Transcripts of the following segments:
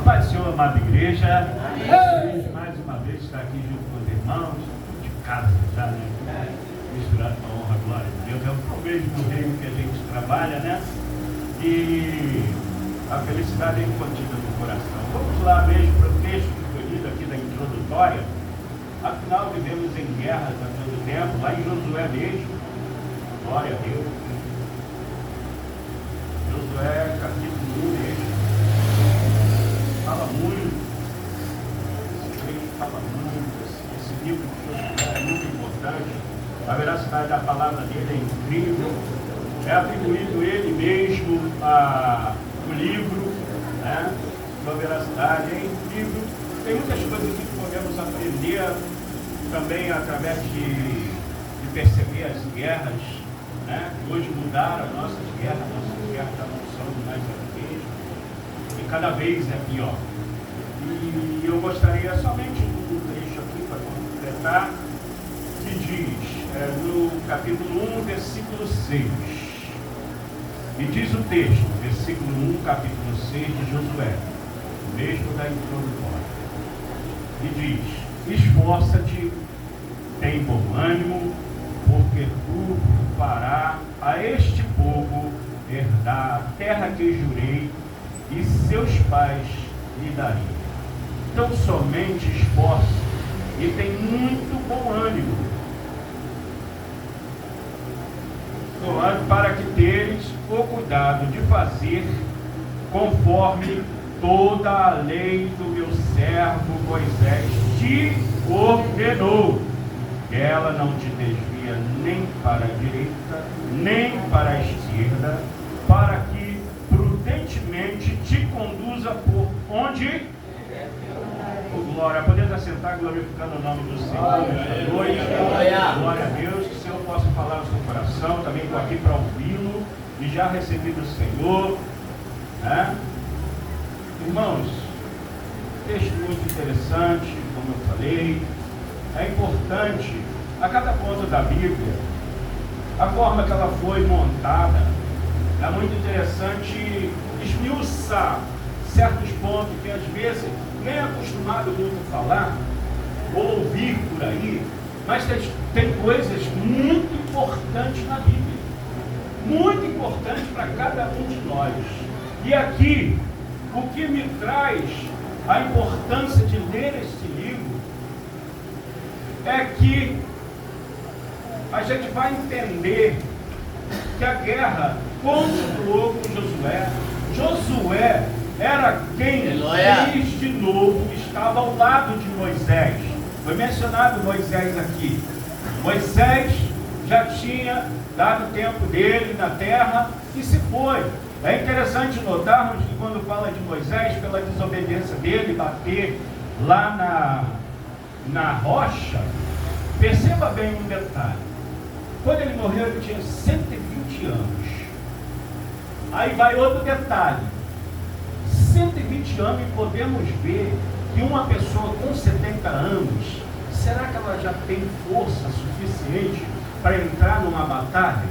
paz do Senhor, amada igreja. Mais uma vez estar aqui junto com os irmãos, de casa já, né? Misturado com a honra, a glória de Deus. É o proveito do reino que a gente trabalha, né? E a felicidade é incontida no coração. Vamos lá mesmo para o texto que foi lido aqui da introdutória. Afinal, vivemos em guerras a todo tempo, lá em Josué mesmo. Glória a Deus. Josué, capítulo 1 mesmo. Fala muito. Fala muito. Esse livro de Josué é muito importante. A veracidade da palavra dele é incrível. É atribuído ele mesmo o livro, né? Sua veracidade é incrível. Tem muitas coisas que podemos aprender também através de perceber as guerras, né? Hoje mudaram as nossas guerras já não são mais as mesmas, e cada vez é pior. E eu gostaria somente de um trecho aqui para completar, que diz, no capítulo 1, versículo 6. E diz o texto, versículo 1, capítulo 6 de Josué, mesmo da introdutória. E diz: esforça-te, tem bom ânimo, porque tu farás a este povo herdar a terra que jurei e seus pais lhe daria. Então somente esforça e tem muito bom ânimo, para que teres o cuidado de fazer conforme toda a lei do meu servo Moisés te ordenou. Ela não te desvia nem para a direita, nem para a esquerda, para que prudentemente te conduza por onde? Glória. Podemos assentar glorificando o nome do Senhor nesta noite. Glória a Deus. Que o Senhor possa falar no seu coração. Também estou aqui para ouvi-lo e já recebi do Senhor, né? Irmãos, texto muito interessante, como eu falei. É importante, a cada ponto da Bíblia, a forma que ela foi montada, é muito interessante esmiuçar certos pontos que às vezes nem é acostumado muito a falar, ou ouvir por aí, mas tem coisas muito importantes na Bíblia, muito importantes para cada um de nós. E aqui, o que me traz a importância de ler este livro é que a gente vai entender que a guerra continuou com Josué. Josué era quem desde novo estava ao lado de Moisés. Foi mencionado Moisés aqui. Moisés já tinha dado o tempo dele na terra e se foi. É interessante notarmos que quando fala de Moisés, pela desobediência dele, bater lá na rocha, perceba bem um detalhe. Quando ele morreu, ele tinha 120 anos. Aí vai outro detalhe. 120 anos e podemos ver que uma pessoa com 70 anos, será que ela já tem força suficiente para entrar numa batalha?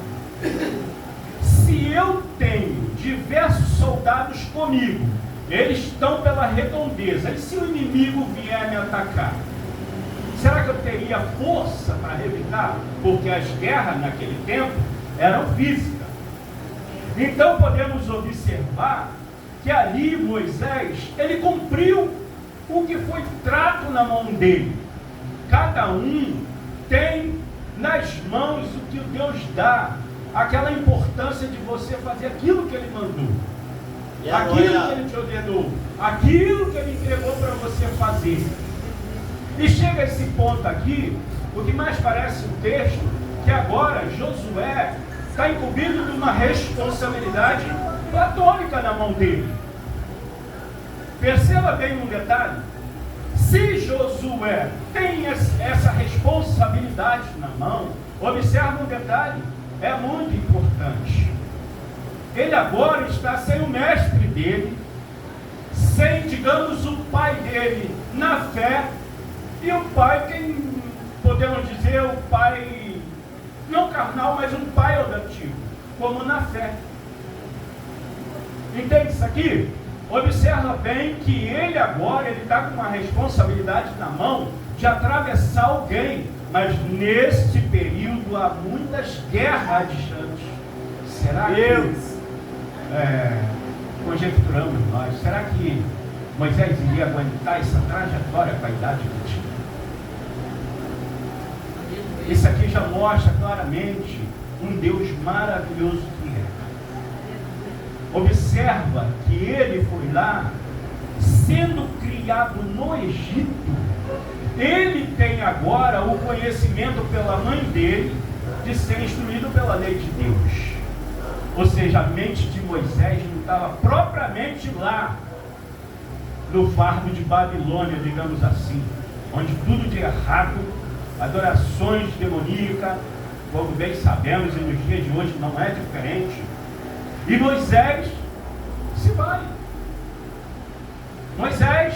Se eu tenho diversos soldados comigo, eles estão pela redondeza, e se o inimigo vier me atacar, será que eu teria força para revidar? Porque as guerras naquele tempo eram físicas. Então podemos observar que ali Moisés, ele cumpriu o que foi trato na mão dele. Cada um tem nas mãos o que Deus dá, aquela importância de você fazer aquilo que ele mandou, aquilo que ele te ordenou, aquilo que ele entregou para você fazer. E chega a esse ponto aqui, o que mais parece um texto, que agora Josué está incumbido de uma responsabilidade platônica na mão dele. Perceba bem um detalhe. Se Josué tem essa responsabilidade na mão, observa um detalhe, é muito importante. Ele agora está sem o mestre dele, sem, digamos, o pai dele na fé, e o pai, quem podemos dizer, o pai não carnal, mas um pai adotivo, como na fé. Entende isso aqui? observa bem que ele agora está com uma responsabilidade na mão de atravessar alguém, mas neste período há muitas guerras adiantes. Será que, conjecturamos nós, será que Moisés iria aguentar essa trajetória com a idade que tinha? Isso aqui já mostra claramente um Deus maravilhoso que é. Observa que ele foi lá, sendo criado no Egito, ele tem agora o conhecimento pela mãe dele de ser instruído pela lei de Deus. Ou seja, a mente de Moisés não estava propriamente lá no fardo de Babilônia, digamos assim, onde tudo de errado, adorações demoníacas, como bem sabemos, e nos dias de hoje não é diferente. E Moisés se vai. Moisés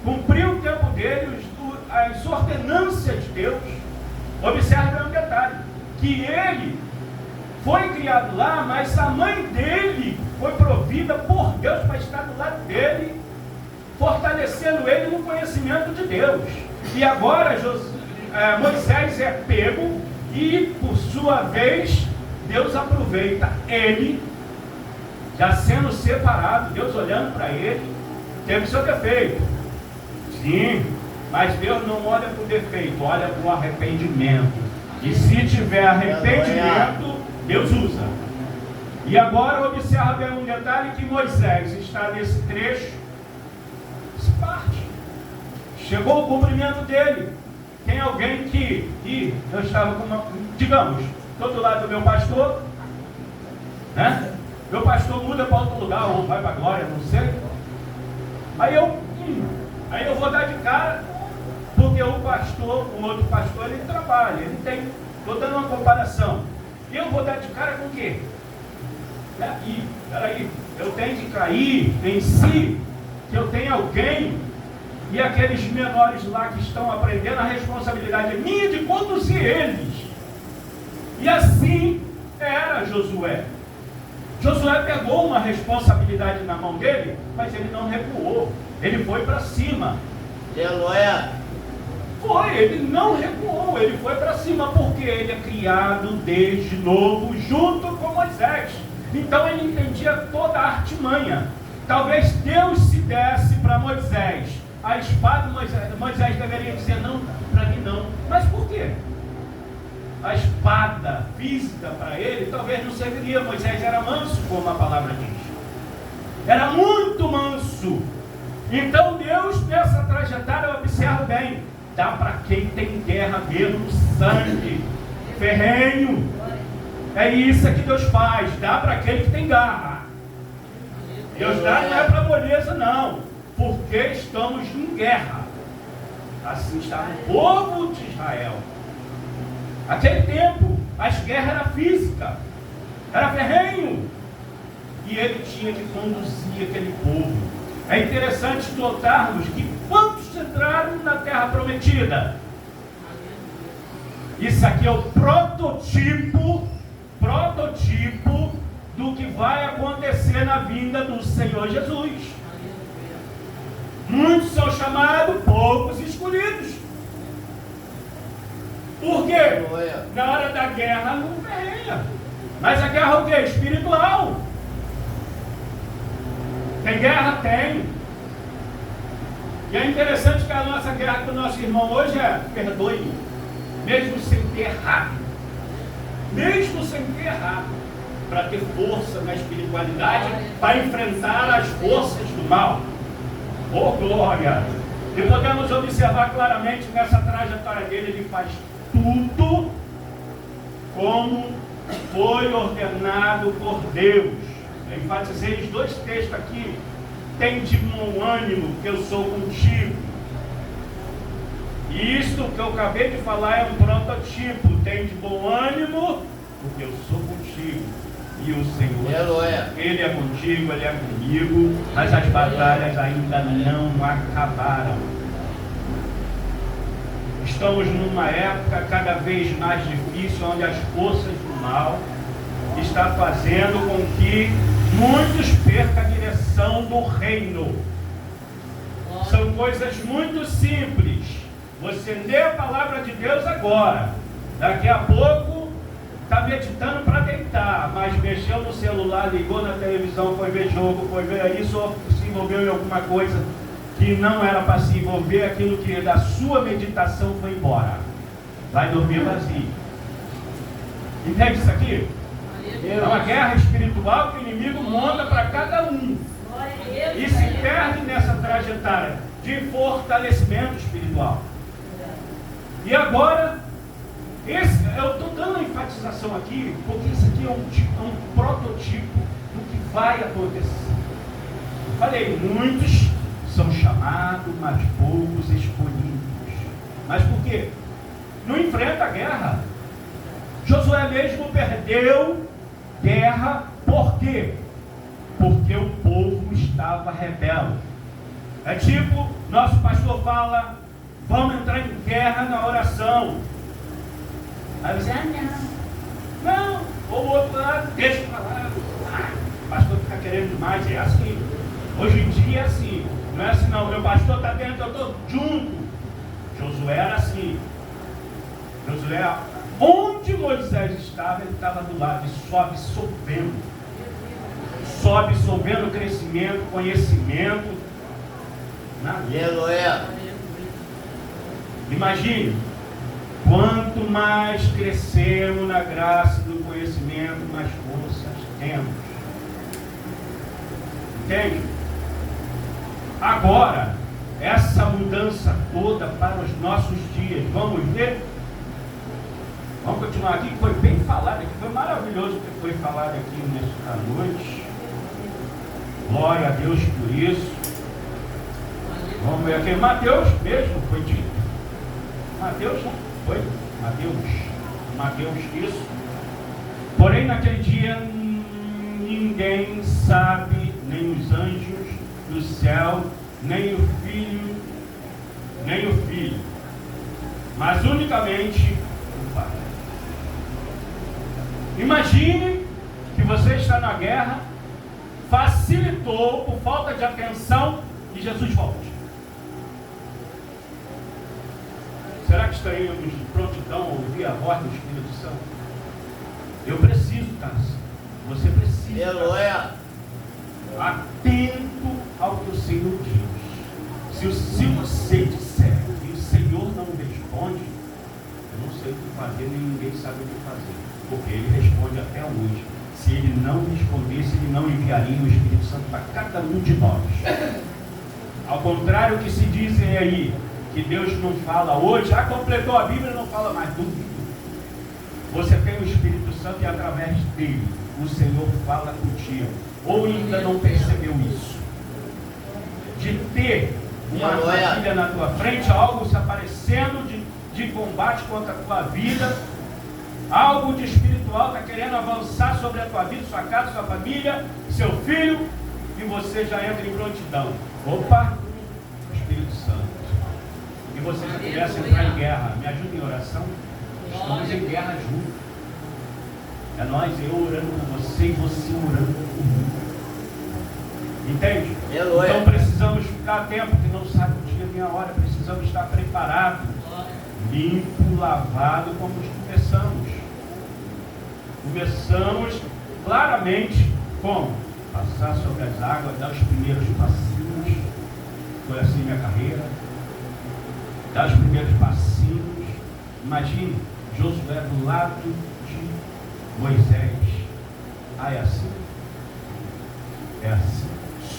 cumpriu o tempo dele, as ordenâncias de Deus. Observe um detalhe, que ele foi criado lá, mas a mãe dele foi provida por Deus para estar do lado dele, fortalecendo ele no conhecimento de Deus. E agora Moisés é pego e, por sua vez, Deus aproveita ele, já sendo separado, Deus olhando para ele, teve seu defeito. Sim, mas Deus não olha para o defeito, olha para o arrependimento. E se tiver arrependimento, Deus usa. E agora observa bem um detalhe, que Moisés está nesse trecho, se parte. Chegou o cumprimento dele. Tem alguém que eu estava com uma, digamos, estou do lado do meu pastor, né? Meu pastor muda para outro lugar, ou vai para a glória, não sei. Aí eu vou dar de cara, porque o outro pastor, ele trabalha, ele tem, estou dando uma comparação. E eu vou dar de cara com o quê? Peraí, eu tenho que cair em si, que eu tenho alguém, e aqueles menores lá que estão aprendendo, a responsabilidade é minha de conduzir eles. E assim era Josué. Josué pegou uma responsabilidade na mão dele, mas ele não recuou, ele foi para cima. Aleluia. Ele não recuou, ele foi para cima, porque ele é criado desde novo junto com Moisés. Então ele entendia toda a artimanha. Talvez Deus se desse para Moisés a espada, Moisés deveria dizer: não, para mim não. Mas por quê? A espada física para ele talvez não serviria. Moisés era manso, como a palavra diz, era muito manso. Então Deus, nessa trajetória, observa bem, dá para quem tem guerra mesmo, sangue ferrenho. É isso que Deus faz, dá para aquele que tem garra. Deus dá não é para moleza, não, porque estamos em guerra. Assim está o povo de Israel. Aquele tempo, as guerras eram físicas, era ferrenho, e ele tinha que conduzir aquele povo. É interessante notarmos que quantos entraram na terra prometida? Isso aqui é o prototipo do que vai acontecer na vinda do Senhor Jesus. Muitos são chamados, poucos escolhidos. Por quê? Na hora da guerra não ferrenha. Mas a guerra é o quê? Espiritual. Tem guerra? Tem. E é interessante que a nossa guerra com o nosso irmão hoje é: perdoe, mesmo sem ter errado. Mesmo sem ter errado. Para ter força na espiritualidade, para enfrentar as forças do mal. Oh glória! E podemos observar claramente nessa trajetória dele, ele faz tudo como foi ordenado por Deus. Eu enfatizei os dois textos aqui. Tem de bom ânimo, que eu sou contigo. E isto que eu acabei de falar é um prototipo. Tem de bom ânimo, porque eu sou contigo. E o Senhor, Ele é contigo, Ele é comigo, mas as batalhas ainda não acabaram. Estamos numa época cada vez mais difícil, onde as forças do mal estão fazendo com que muitos percam a direção do reino. São coisas muito simples. Você lê a palavra de Deus agora, daqui a pouco está meditando para deitar, mas mexeu no celular, ligou na televisão, foi ver jogo, foi ver isso, ou se envolveu em alguma coisa que não era para se envolver, aquilo que da sua meditação foi embora. Vai dormir vazio. Entende isso aqui? É uma guerra espiritual que o inimigo monta para cada um. E se perde nessa trajetória de fortalecimento espiritual. E agora, eu estou dando uma enfatização aqui, porque isso aqui é um prototipo do que vai acontecer. Falei, muitos são chamados, mas poucos escolhidos. Mas por quê? Não enfrenta a guerra. Josué mesmo perdeu guerra, por quê? Porque o povo estava rebelde. É tipo, nosso pastor fala, vamos entrar em guerra na oração. Aí você, não, ou o outro lado, deixa para lá. O pastor fica querendo demais, é assim. Hoje em dia é assim, não é assim não, meu pastor está dentro, eu estou junto. Josué era assim. Josué, onde Moisés estava, ele estava do lado, e só absorvendo. Só absorvendo crescimento, conhecimento. Aleluia. Imagine, quanto mais crescemos na graça do conhecimento, mais forças temos. Entende? Agora, essa mudança toda para os nossos dias, vamos ver? Vamos continuar aqui, que foi bem falado aqui, foi maravilhoso o que foi falado aqui nesta noite. Glória a Deus por isso. Vamos ver aqui, Mateus mesmo foi dito. Mateus não foi? Mateus isso. Porém naquele dia ninguém sabe, nem os anjos do céu, nem o filho, mas unicamente o Pai. Imagine que você está na guerra, facilitou por falta de atenção e Jesus volte. Será que estaríamos de prontidão a ouvir a voz do Espírito Santo? Eu preciso, Tarso. Você precisa. Aleluia. Atento ao que o Senhor diz. Se você disser e o Senhor não responde, eu não sei o que fazer, nem ninguém sabe o que fazer. Porque Ele responde até hoje. Se Ele não respondesse, Ele não enviaria o Espírito Santo para cada um de nós. Ao contrário do que se dizem aí, que Deus não fala hoje, completou a Bíblia e não fala mais. Duvido. Você tem o Espírito Santo e através dele o Senhor fala contigo. Ou ainda não percebeu isso? De ter uma armadilha na tua frente, algo se aparecendo de combate contra a tua vida, algo de espiritual está querendo avançar sobre a tua vida, sua casa, sua família, seu filho, e você já entra em prontidão. Opa, Espírito Santo. E você já começa a entrar em guerra. Me ajuda em oração. Estamos em guerra juntos. É nós, eu orando por você e você orando por mim. Entende? Então precisamos ficar atento, que não sabe o dia nem a hora. Precisamos estar preparados, limpo, lavado, como começamos. Começamos claramente como? Passar sobre as águas, dar os primeiros passinhos. Foi assim minha carreira. Dar os primeiros passinhos. Imagine Josué do lado de Moisés. É assim. É assim.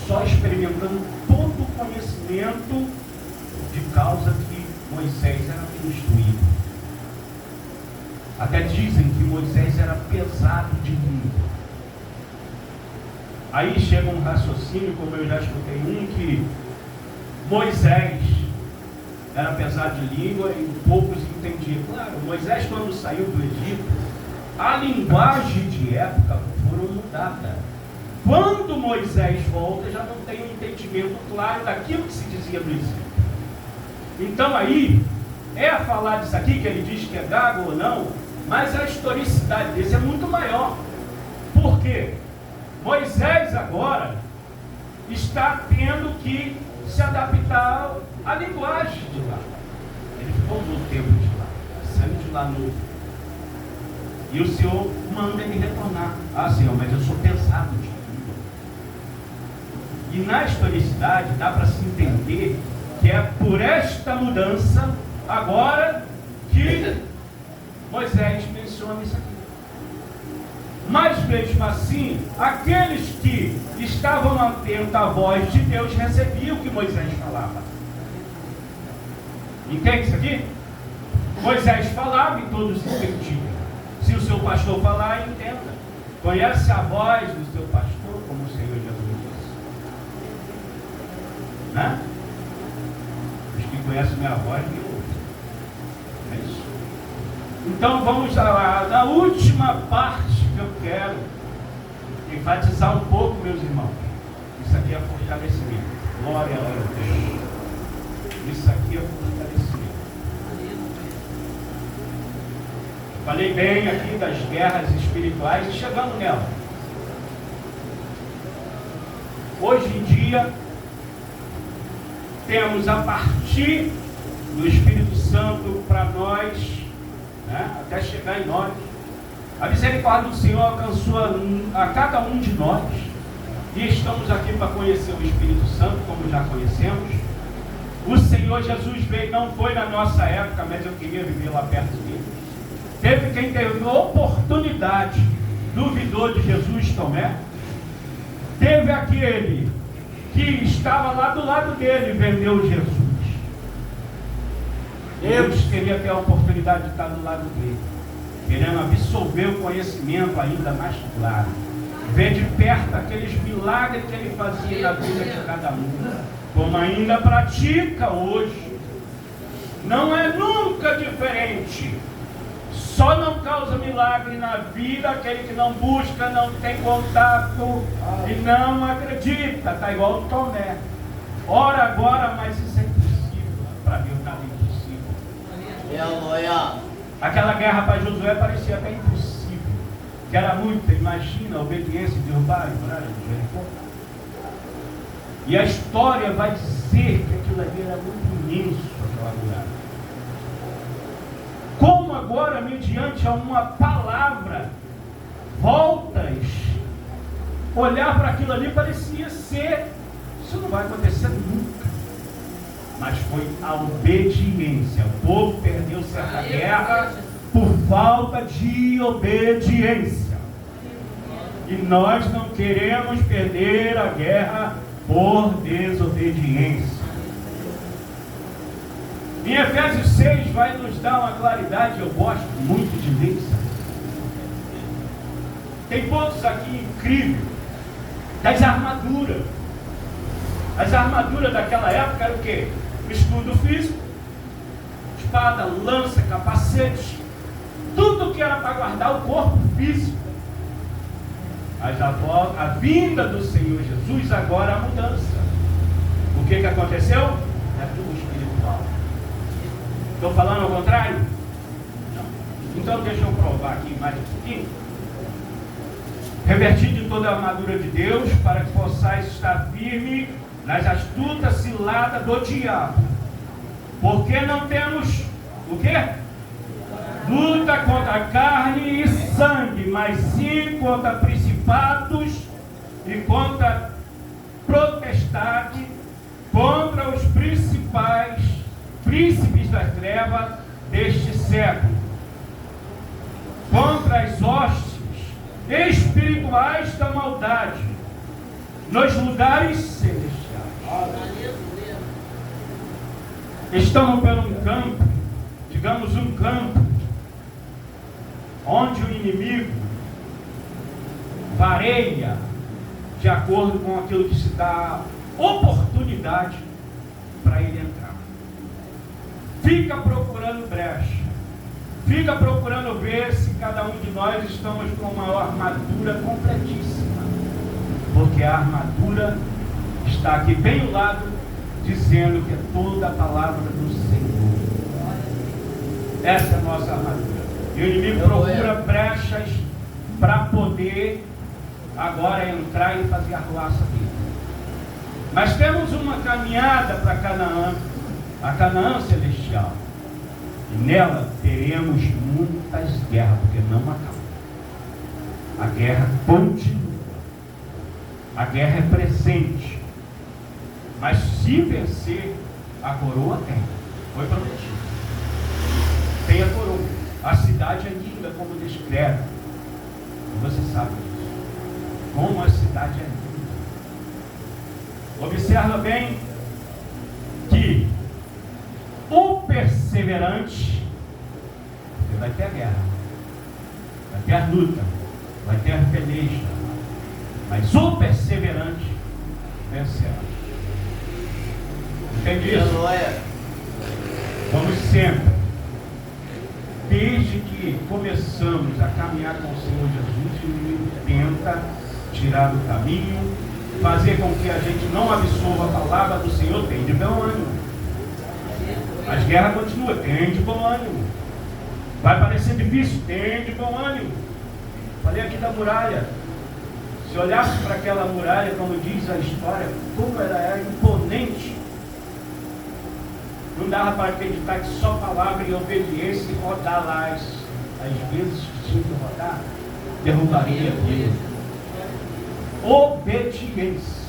Só experimentando todo o conhecimento de causa que Moisés era instruído. Até dizem que Moisés era pesado de língua. Aí chega um raciocínio, como eu já escutei que Moisés era pesado de língua e poucos entendiam. Claro, Moisés quando saiu do Egito, a linguagem de época foram mudada. Quando Moisés volta, já não tem um entendimento claro daquilo que se dizia no Egito. Então aí, a falar disso aqui, que ele diz que é gago ou não, mas a historicidade desse é muito maior. Por quê? Moisés agora está tendo que se adaptar à linguagem de lá. Ele ficou no tempo de lá, saiu de lá novo. E o Senhor manda ele retornar. Ah, Senhor, mas eu sou pesado de língua. E na historicidade dá para se entender que é por esta mudança agora que Moisés menciona isso aqui. Mas mesmo assim, aqueles que estavam atentos à voz de Deus recebiam o que Moisés falava. Entende isso aqui? Moisés falava e todos entendiam. Se o seu pastor falar, entenda. Conhece a voz do seu pastor, como o Senhor Jesus disse. Né? Os que conhecem minha voz me ouvem. É isso. Então vamos na última parte que eu quero enfatizar um pouco, meus irmãos. Isso aqui é fortalecimento. Glória a Deus. Isso aqui é fortalecimento. Falei bem aqui das guerras espirituais e chegando nela. Hoje em dia, temos a partir do Espírito Santo para nós, né, até chegar em nós, a misericórdia do Senhor alcançou a cada um de nós. E estamos aqui para conhecer o Espírito Santo, como já conhecemos. O Senhor Jesus veio, não foi na nossa época, mas eu queria viver lá perto dele. Teve quem teve oportunidade, duvidou de Jesus, Tomé. Teve aquele que estava lá do lado dele e vendeu Jesus. Deus queria ter a oportunidade de estar do lado dele, querendo absorver o conhecimento ainda mais claro, ver de perto aqueles milagres que ele fazia na vida de cada um, como ainda pratica hoje. Não é nunca diferente. Só não causa milagre na vida aquele que não busca, não tem contato e não acredita. Está igual o Tomé. Ora agora, mas isso é impossível. Para Deus nada é impossível. Aquela guerra para Josué parecia até impossível. Que era muita, imagina a obediência de derrubar a muralha de Jericó. E a história vai dizer que aquilo ali era muito imenso, aquela muralha. Como agora, mediante a uma palavra, voltas, olhar para aquilo ali parecia ser, isso não vai acontecer nunca. Mas foi a obediência. O povo perdeu certa guerra por falta de obediência. E nós não queremos perder a guerra por desobediência. Em Efésios 6 vai nos dar uma claridade, eu gosto muito de ler isso. Tem pontos aqui incríveis das armaduras. As armaduras daquela época eram o quê? Escudo físico, espada, lança, capacete, tudo que era para guardar o corpo físico. Mas a vinda do Senhor Jesus, agora a mudança. O que aconteceu? É tudo espiritual. Estou falando ao contrário? Não. Então deixa eu provar aqui mais um pouquinho. Revestido de toda a armadura de Deus, para que possais estar firme nas astutas ciladas do diabo. Porque não temos o quê? Luta contra carne e sangue, mas sim contra principados e contra potestade, contra os príncipes das trevas deste século, contra as hostes espirituais da maldade nos lugares celestiais. Estamos por um campo, digamos um campo, onde o inimigo vareia de acordo com aquilo que se dá oportunidade para ele entrar. Fica procurando brecha, fica procurando ver se cada um de nós estamos com uma armadura completíssima, porque a armadura está aqui bem ao lado, dizendo que é toda a palavra do Senhor. Essa é a nossa armadura. E o inimigo procura brechas para poder agora é entrar e fazer a arruaça dele. Mas temos uma caminhada para Canaã, a Canaã celestial. E nela teremos muitas guerras, porque não acabou. A guerra continua. A guerra é presente. Mas se vencer, a coroa tem. Foi prometido. Tem a coroa. A cidade é linda, como descreve. E você sabe disso. Como a cidade é linda. Observa bem que o perseverante, vai ter a guerra, vai ter a luta, vai ter a peleja, mas o perseverante vencerá. Entende isso? Como sempre, desde que começamos a caminhar com o Senhor Jesus, Ele tenta tirar do caminho, fazer com que a gente não absorva a palavra do Senhor. Tem de bom ânimo. As guerras continuam, tem de bom ânimo. Vai parecer difícil, tem de bom ânimo. Falei aqui da muralha. Se olhasse para aquela muralha, como diz a história, como ela era imponente, não dava para acreditar que só palavra e obediência e rodar lá as vezes que tinha que rodar, derrubaria aquilo. Obediência.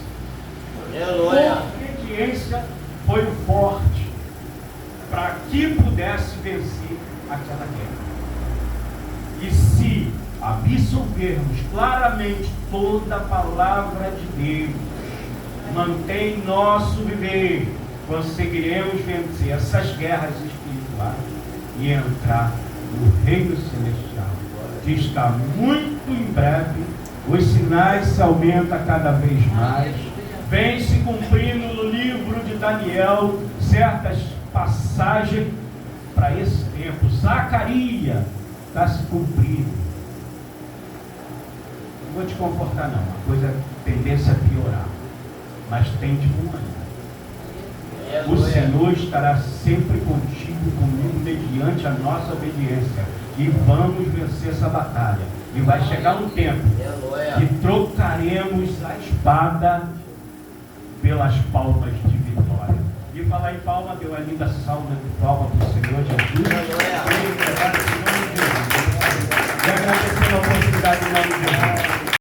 Obediência foi o forte para que pudesse vencer aquela guerra. E se absorvermos claramente toda a palavra de Deus, mantém nosso viver, conseguiremos vencer essas guerras espirituais e entrar no reino celestial, que está muito em breve. Os sinais se aumentam cada vez mais. Vem se cumprindo no livro de Daniel certas passagens para esse tempo. Zacarias está se cumprindo. Não vou te confortar não, a coisa tendência a piorar, mas tem de bom ânimo. O Senhor estará sempre contigo, comigo, mediante a nossa obediência, e vamos vencer essa batalha. E vai chegar um tempo que trocaremos a espada pelas palmas de vitória. E falar em palma, deu uma linda salva de palma para o Senhor Jesus. E agradecer a oportunidade de nome de Jesus.